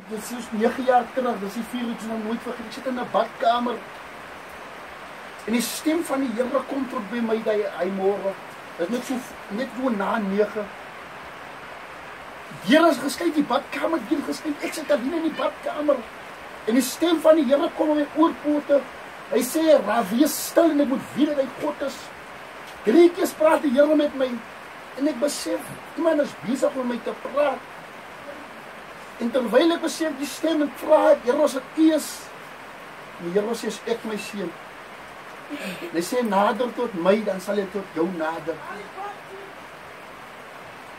dit is 9 jaar terug, dis die 4 uur, nou nooit vergeet, ek sit in 'n badkamer, en die stem van die Here kom tot by my, hy môre, dit is net so na 9, deur is gesluit, die badkamer deur gesluit, ek sit alleen in die badkamer, en die stem van die Here kom in my oorpote, hy sê, wees stil, en ek moet weet dat hy God is, 3 keer praat die Here met my, en ek besef, iemand is besig om my te praat, en terwyl ek besef die stem en vra, Here, as dit U is, en die Here sê, as ek my seun, en hy sê, nader tot my, dan sal hy tot jou nader,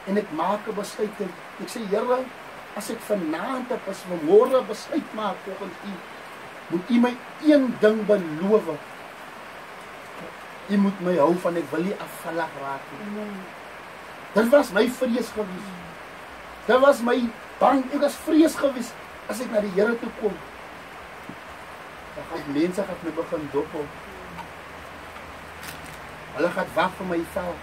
en ek maak 'n besluit, en ek sê, Here, as ek vanaand op as môre besluit maak volgens U, moet U my een ding beloof, U moet my hou van, ek wil nie afvallig raak nie. Dit was my vrees gewees, dit was my bang, ek was vrees gewees, as ek na die Here toe kom, dan gaan mense my begin dophou, hulle gaan wag vir my val,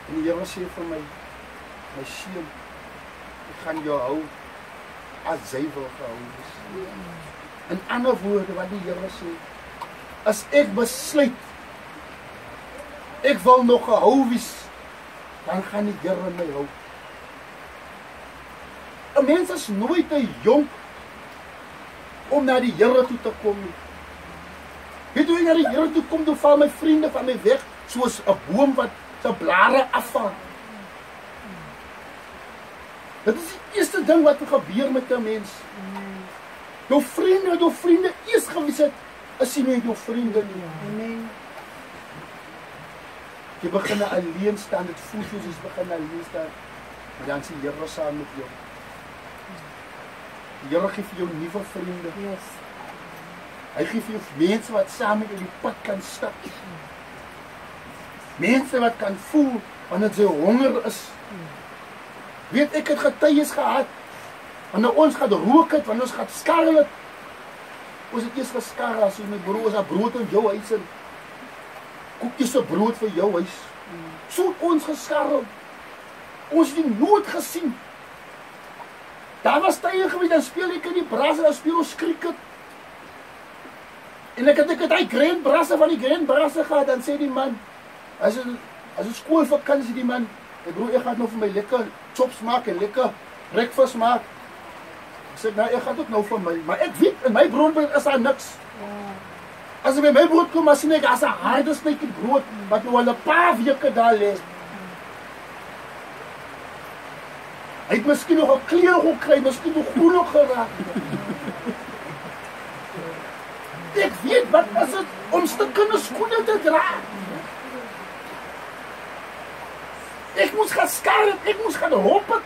en die Here sê vir my, my seun, ek gaan jou hou, as jy wil gehou is. In ander woorde, wat die Here sê, as ek besluit, ek wil nog gehou wees, dan gaan die Here my hou. 'n Mens is nooit te jonk om na die Here toe te kom nie. Weet jy, na die Here toe kom, toe val my vriende van my weg, soos 'n boom wat sy blare afval. Dit is die eerste ding wat gebeur met 'n mens. Jou vriende eers gewys het, is jy nie jou vriende nie. Amen. Jy begin alleen staan, dit voel soos jy begin alleen staan, maar dan sien Here saam met jou. Die Here gee vir jou nuwe vriende. Yes. Hy gee vir jou mense wat saam met jou die pad kan stap. Mense wat kan voel wanneer jy honger is. Weet, ek het getuies gehad, wanneer ons gaan rook het, wanneer ons gaan skarrel het, ons het eers geskarrel, as my broer, ons het brood in jou huis, en koekies se brood vir jou huis, so het ons geskarrel, ons het die nood gesien, daar was tye gewees, dan speel ek in die brasse, dan speel ons cricket, en ek het die grand brasse van die grand brasse gehad, dan sê die man, as een skoolvakansie die man, ek broer, ek gaan nou vir my lekker chops maak en lekker breakfast maak. Ek sê, nou, ek gaan ook nou vir my, maar ek weet, in my broodbed is daar niks. As ek by my brood kom, as ek as 'n harde stukkie brood, wat nou al 'n paar weke daar lê. Hy het miskien nog 'n kleur gekry, miskien nog groen geraak. Ek weet, wat is dit om stukkende skoene te dra? Ek moes gaan skarrel, ek moes gaan hop het.